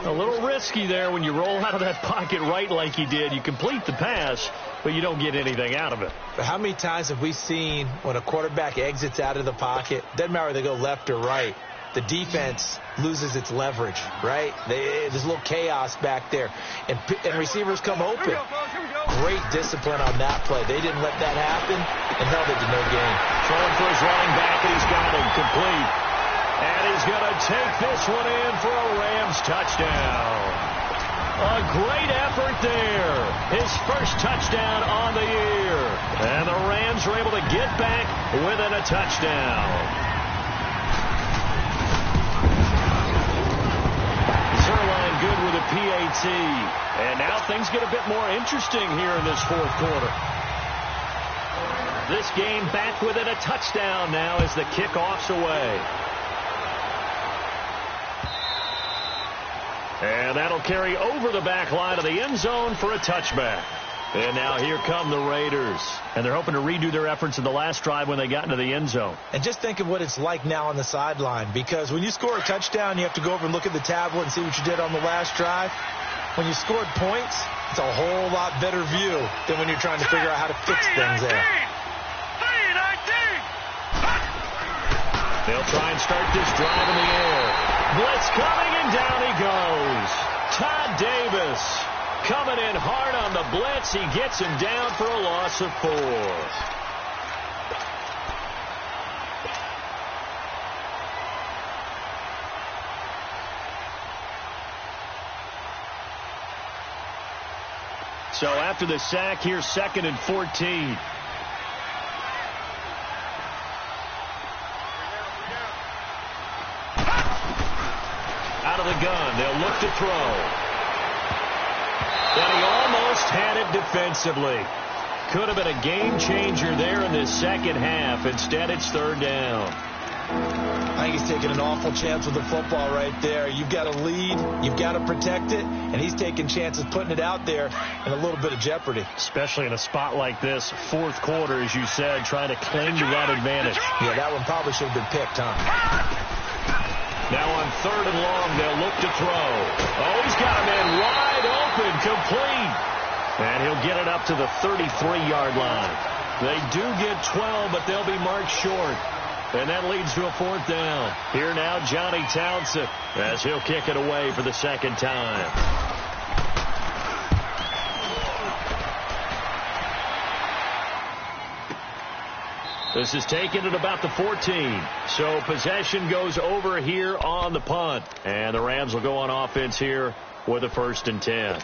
A little risky there when you roll out of that pocket right like he did. You complete the pass, but you don't get anything out of it. But how many times have we seen when a quarterback exits out of the pocket, doesn't matter whether they go left or right, the defense loses its leverage, right? There's a little chaos back there, and receivers come open. Great discipline on that play. They didn't let that happen and held it to no gain. Throwing for his running back, and he's got him complete. And he's going to take this one in for a Rams touchdown. A great effort there. His first touchdown on the year. And the Rams are able to get back within a touchdown. Zerline good with a PAT. And now things get a bit more interesting here in this 4th quarter. This game back within a touchdown now as the kickoff's away. And that'll carry over the back line of the end zone for a touchback. And now here come the Raiders. And they're hoping to redo their efforts in the last drive when they got into the end zone. And just think of what it's like now on the sideline, because when you score a touchdown, you have to go over and look at the tablet and see what you did on the last drive. When you scored points, it's a whole lot better view than when you're trying to figure out how to fix things there. They'll try and start this drive in the air. Blitz coming, and down he goes. Todd Davis coming in hard on the blitz. He gets him down for a loss of 4. So after the sack, here's 2nd and 14. Out of the gun, they'll look to throw. And he almost had it defensively. Could have been a game changer there in this second half. Instead, it's 3rd down. I think he's taking an awful chance with the football right there. You've got to lead, you've got to protect it, and he's taking chances putting it out there in a little bit of jeopardy. Especially in a spot like this, 4th quarter, as you said, trying to cling to that advantage. Yeah, that one probably should have been picked, huh? Now on 3rd and long, they'll look to throw. Oh, he's got a man wide open, complete. And he'll get it up to the 33-yard line. They do get 12, but they'll be marked short. And that leads to a 4th down. Here now, Johnny Townsend, as he'll kick it away for the 2nd time. This is taken at about the 14. So possession goes over here on the punt. And the Rams will go on offense here with a 1st and 10.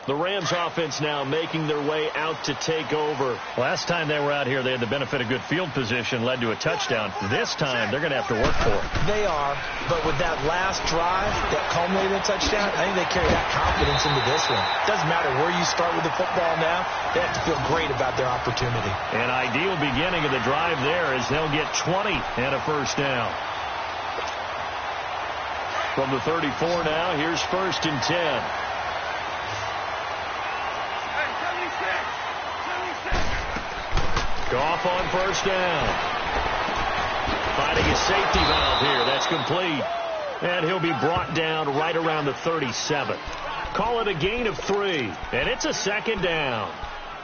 The Rams offense now making their way out to take over. Last time they were out here, they had the benefit of good field position, led to a touchdown. This time, they're going to have to work for it. They are, but with that last drive that culminated in a touchdown, I think they carry that confidence into this one. It doesn't matter where you start with the football now. They have to feel great about their opportunity. An ideal beginning of the drive there as they'll get 20 and a 1st down. From the 34 now, here's 1st and 10. Goff on 1st down. Finding his safety valve here. That's complete. And he'll be brought down right around the 37. Call it a gain of 3. And it's a 2nd down.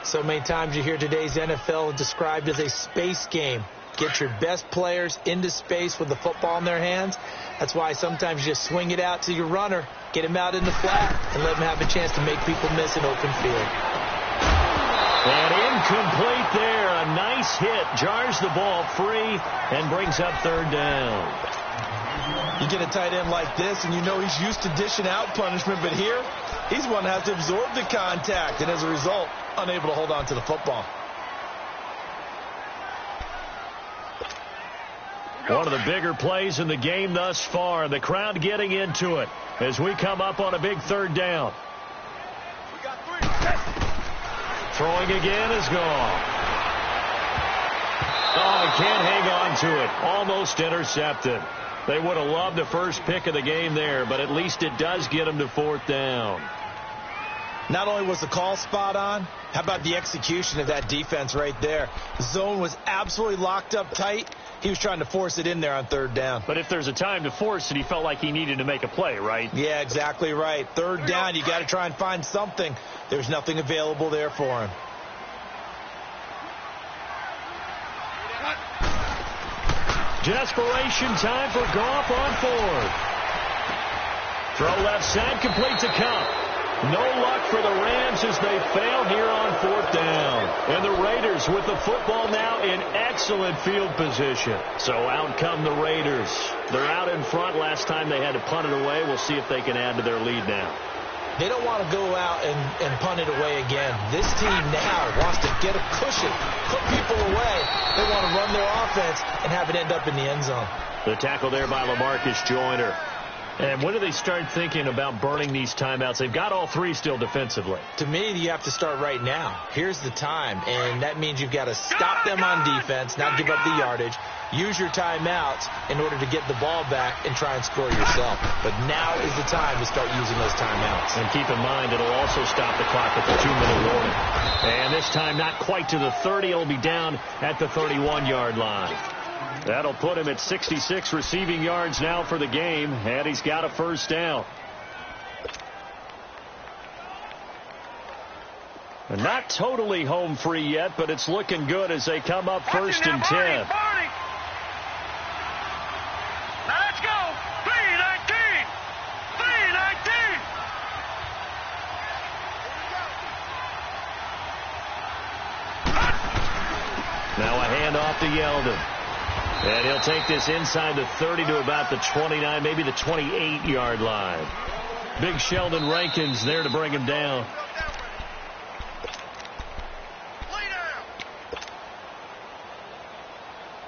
So many times you hear today's NFL described as a space game. Get your best players into space with the football in their hands. That's why sometimes you just swing it out to your runner, get him out in the flat, and let him have a chance to make people miss an open field. And incomplete there. A nice hit. Jars the ball free and brings up 3rd down. You get a tight end like this, and you know he's used to dishing out punishment, but here, he's one that has to absorb the contact, and as a result, unable to hold on to the football. One of the bigger plays in the game thus far. The crowd getting into it as we come up on a big third down. Throwing again is gone. Oh, he can't hang on to it. Almost intercepted. They would have loved the first pick of the game there, but at least it does get them to fourth down. Not only was the call spot on, how about the execution of that defense right there? The zone was absolutely locked up tight. He was trying to force it in there on third down. But if there's a time to force it, he felt like he needed to make a play, right? Yeah, exactly right. Third down, you got to try and find something. There's nothing available there for him. Desperation time for Goff on fourth. Throw left side, complete to Cup. No luck for the Rams as they fail here on fourth down. And the Raiders with the football now in excellent field position. So out come the Raiders. They're out in front. Last time they had to punt it away. We'll see if they can add to their lead now. They don't want to go out and punt it away again. This team now wants to get a cushion, put people away. They want to run their offense and have it end up in the end zone. The tackle there by LaMarcus Joyner. And when do they start thinking about burning these timeouts? They've got all three still defensively. To me, you have to start right now. Here's the time, and that means you've got to stop them on defense, not give up the yardage. Use your timeouts in order to get the ball back and try and score yourself. But now is the time to start using those timeouts. And keep in mind, it'll also stop the clock at the 2-minute warning. And this time, not quite to the 30. It'll be down at the 31-yard line. That'll put him at 66 receiving yards now for the game, and he's got a first down. And not totally home free yet, but it's looking good as they come up first and 10. Now let's go. 3-19. 3-19. Now a handoff to Yeldon. And he'll take this inside the 30 to about the 29, maybe the 28-yard line. Big Sheldon Rankins there to bring him down.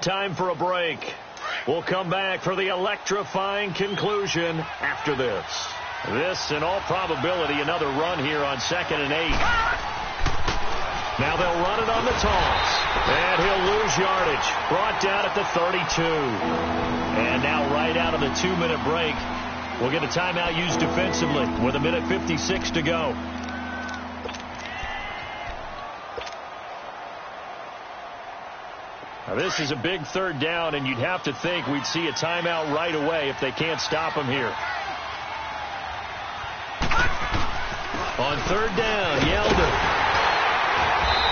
Time for a break. We'll come back for the electrifying conclusion after this. This, in all probability, another run here on 2nd and 8. Now they'll run it on the toss. And he'll lose yardage. Brought down at the 32. And now right out of the 2-minute break, we'll get a timeout used defensively with 1:56 to go. Now this is a big third down, and you'd have to think we'd see a timeout right away if they can't stop him here. On third down, Yeldon.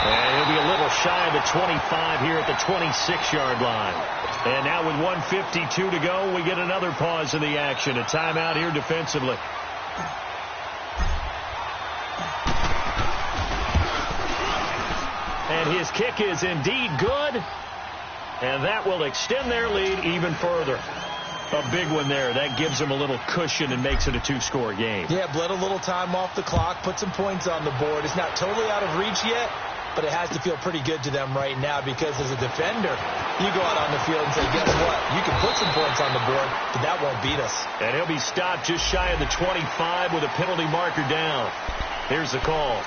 And he'll be a little shy of the 25 here at the 26-yard line. And now with 1:52 to go, we get another pause in the action. A timeout here defensively. And his kick is indeed good. And that will extend their lead even further. A big one there. That gives them a little cushion and makes it a 2-score game. Yeah, bled a little time off the clock, put some points on the board. It's not totally out of reach yet, but it has to feel pretty good to them right now because as a defender, you go out on the field and say, guess what? You can put some points on the board, but that won't beat us. And he'll be stopped just shy of the 25 with a penalty marker down. Here's the call.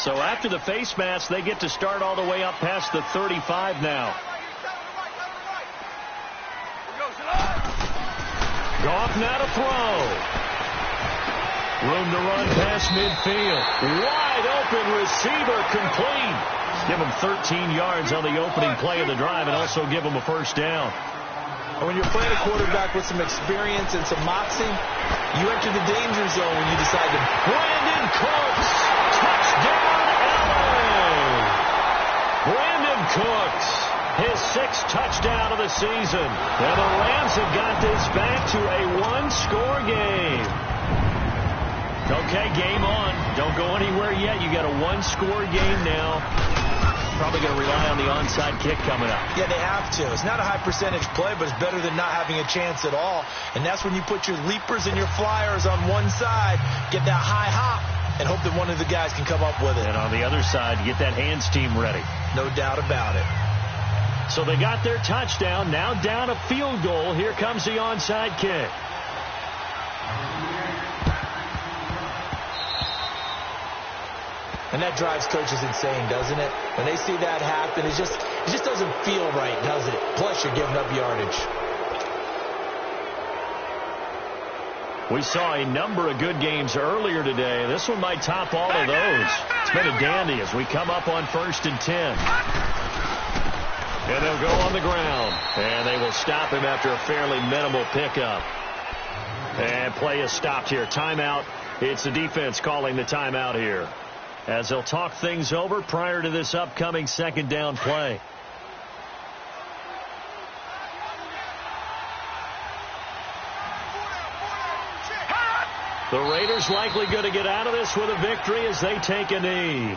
So after the face mask, they get to start all the way up past the 35 now. Goff now to throw. Room to run past midfield. Wide open receiver complete. Give him 13 yards on the opening play of the drive and also give him a first down. And when you're playing a quarterback with some experience and some moxie, you enter the danger zone when you decide to... Brandon Cooks. Touchdown, LA. Brandon Cooks. His 6th touchdown of the season. And the Rams have got this back to a 1-score game. Okay, game on. Don't go anywhere yet. You got a 1-score game now. Probably going to rely on the onside kick coming up. Yeah, they have to. It's not a high percentage play, but it's better than not having a chance at all. And that's when you put your leapers and your flyers on one side, get that high hop, and hope that one of the guys can come up with it. And on the other side, get that hands team ready. No doubt about it. So they got their touchdown. Now down a field goal. Here comes the onside kick. And that drives coaches insane, doesn't it? When they see that happen, it just doesn't feel right, does it? Plus, you're giving up yardage. We saw a number of good games earlier today. This one might top all of those. It's been a dandy as we come up on 1st and 10. And they'll go on the ground. And they will stop him after a fairly minimal pickup. And play is stopped here. Timeout. It's the defense calling the timeout here, as they'll talk things over prior to this upcoming second down play. The Raiders likely going to get out of this with a victory as they take a knee.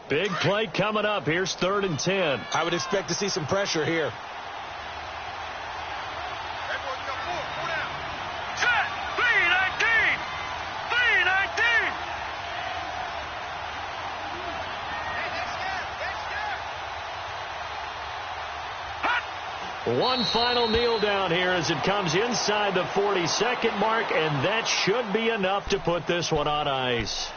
Big play coming up. Here's 3rd and 10. I would expect to see some pressure here. One final kneel down here as it comes inside the 40-second mark, and that should be enough to put this one on ice.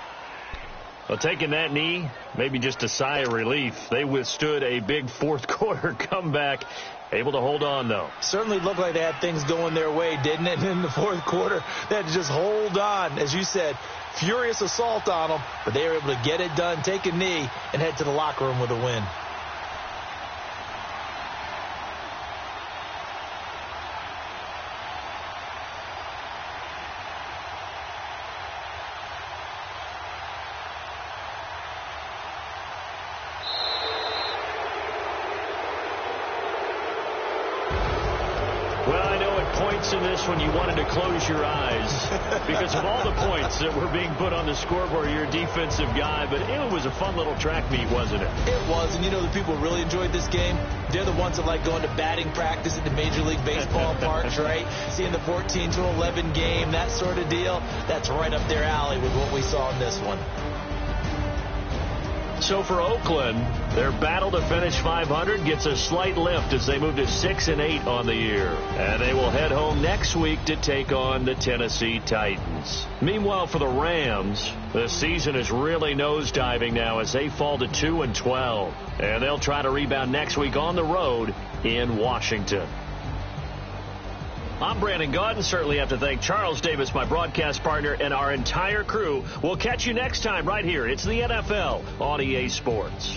Well, taking that knee, maybe just a sigh of relief. They withstood a big fourth quarter comeback. Able to hold on, though. Certainly looked like they had things going their way, didn't it? And in the fourth quarter, they had to just hold on. As you said, furious assault on them, but they were able to get it done, take a knee, and head to the locker room with a win. In this one, you wanted to close your eyes because of all the points that were being put on the scoreboard. You're a defensive guy, but it was a fun little track meet, wasn't it? It was, and you know the people who really enjoyed this game? They're the ones that like going to batting practice at the Major League Baseball parks, right? Seeing the 14-11 game, that sort of deal. That's right up their alley with what we saw in this one. So for Oakland, their battle to finish 500 gets a slight lift as they move to 6-8 on the year. And they will head home next week to take on the Tennessee Titans. Meanwhile, for the Rams, the season is really nosediving now as they fall to 2-12. And they'll try to rebound next week on the road in Washington. I'm Brandon Gaudin. Certainly have to thank Charles Davis, my broadcast partner, and our entire crew. We'll catch you next time right here. It's the NFL on EA Sports.